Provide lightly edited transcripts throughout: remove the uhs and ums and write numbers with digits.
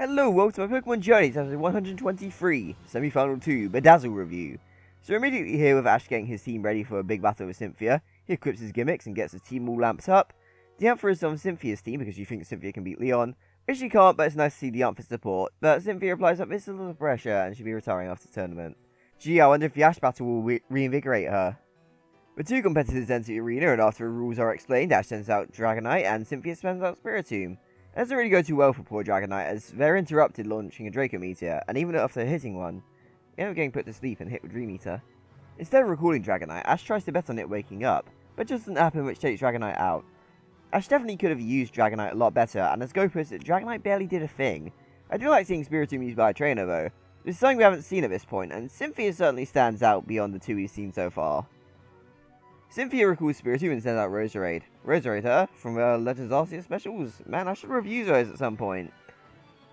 Hello, welcome to my Pokemon Journeys, episode 123, Semi-Final 2, Bedazzle review. So we're immediately here with Ash getting his team ready for a big battle with Cynthia. He equips his gimmicks and gets his team all lamped up. Diantha is on Cynthia's team because she thinks Cynthia can beat Leon, which she can't, but it's nice to see Diantha's support. But Cynthia replies that this is a lot of pressure and she'll be retiring after the tournament. Gee, I wonder if the Ash battle will reinvigorate her. The two competitors enter the arena, and after the rules are explained, Ash sends out Dragonite and Cynthia sends out Spiritomb. It doesn't really go too well for poor Dragonite, as they're interrupted launching a Draco Meteor, and even after hitting one, they end up getting put to sleep and hit with Dream Eater. Instead of recalling Dragonite, Ash tries to bet on it waking up, but just doesn't happen, which takes Dragonite out. Ash definitely could have used Dragonite a lot better, and as Go puts it, Dragonite barely did a thing. I do like seeing Spiritomb used by a trainer though. This is something we haven't seen at this point, and Cynthia certainly stands out beyond the two we've seen so far. Cynthia recalls Spiritomb and sends out Roserade. Roserade her from Legends Arceus specials. Man, I should review those at some point.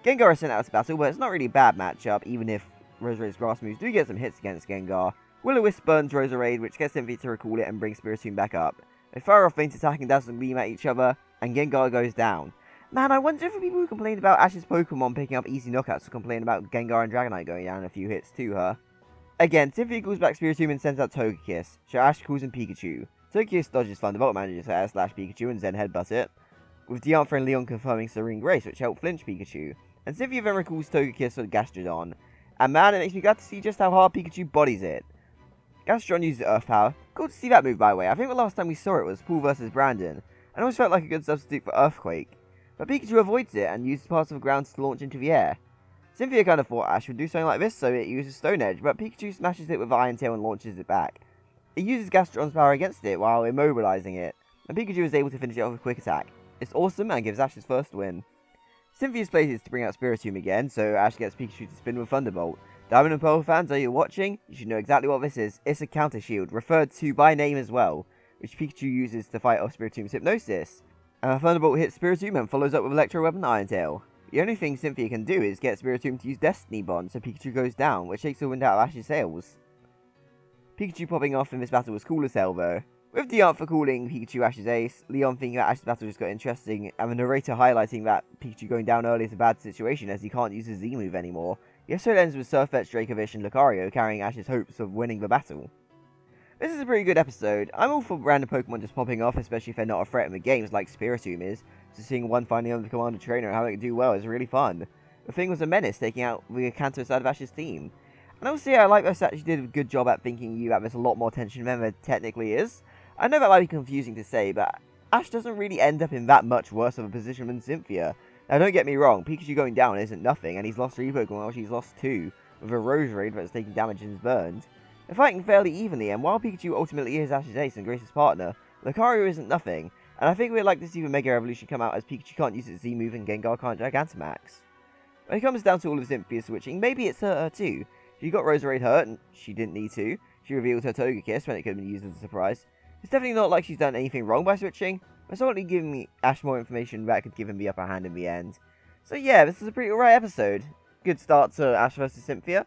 Gengar is sent out to battle, but it's not really a bad matchup, even if Roserade's grass moves do get some hits against Gengar. Will-O-Wisp burns Roserade, which gets Cynthia to recall it and brings Spiritomb back up. They fire off feint attack and Dazzle beam at each other, and Gengar goes down. Man, I wonder if the people who complained about Ash's Pokemon picking up easy knockouts will complain about Gengar and Dragonite going down a few hits to her. Again, Cynthia calls back Spiritomb and sends out Togekiss, so Ash calls in Pikachu. Togekiss dodges Thunderbolt, manages to air-slash Pikachu and then headbutt it, with Diantha and Leon confirming Serene Grace, which helped flinch Pikachu. And Cynthia then recalls Togekiss for Gastrodon. And man, it makes me glad to see just how hard Pikachu bodies it. Gastrodon uses Earth Power. Cool to see that move, by the way. I think the last time we saw it was Paul vs Brandon, and it always felt like a good substitute for Earthquake. But Pikachu avoids it and uses parts of the ground to launch into the air. Cynthia kind of thought Ash would do something like this, so it uses Stone Edge, but Pikachu smashes it with Iron Tail and launches it back. It uses Gastrodon's power against it while immobilizing it, and Pikachu is able to finish it off with Quick Attack. It's awesome and gives Ash his first win. Cynthia's place is to bring out Spiritomb again, so Ash gets Pikachu to spin with Thunderbolt. Diamond and Pearl fans, are you watching? You should know exactly what this is. It's a counter shield, referred to by name as well, which Pikachu uses to fight off Spiritomb's Hypnosis. Thunderbolt hits Spiritomb and follows up with Electro Weapon Iron Tail. The only thing Cynthia can do is get Spiritomb to use Destiny Bond, so Pikachu goes down, which takes the wind out of Ash's sails. Pikachu popping off in this battle was cool as hell though. With Diantha calling Pikachu Ash's ace, Leon thinking that Ash's battle just got interesting, and the narrator highlighting that Pikachu going down early is a bad situation as he can't use his Z move anymore. The episode ends with Surfetch, Dracovish and Lucario carrying Ash's hopes of winning the battle. This is a pretty good episode. I'm all for random Pokemon just popping off, especially if they're not a threat in the games like Spiritomb is. So seeing one finally on the Commander Trainer and having it do well is really fun. The thing was a menace, taking out the Kanto side of Ash's team. And also, yeah, I like that actually did a good job at thinking you that there's a lot more tension than there technically is. I know that might be confusing to say, but Ash doesn't really end up in that much worse of a position than Cynthia. Now don't get me wrong, Pikachu going down isn't nothing, and he's lost 3 Pokemon while she's lost 2, with a Roserade that's taking damage and is burned. They're fighting fairly evenly, and while Pikachu ultimately is Ash's ace and Grace's partner, Lucario isn't nothing. And I think we'd like to see the Mega Evolution come out as Pikachu can't use its Z move and Gengar can't Gigantamax. When it comes down to all of Cynthia switching, maybe it's hurt her too. She got Roserade hurt, and she didn't need to. She revealed her Togekiss when it could have been used as a surprise. It's definitely not like she's done anything wrong by switching, but it's only giving me Ash more information that could give him the upper hand in the end. So yeah, this is a pretty alright episode. Good start to Ash vs Cynthia.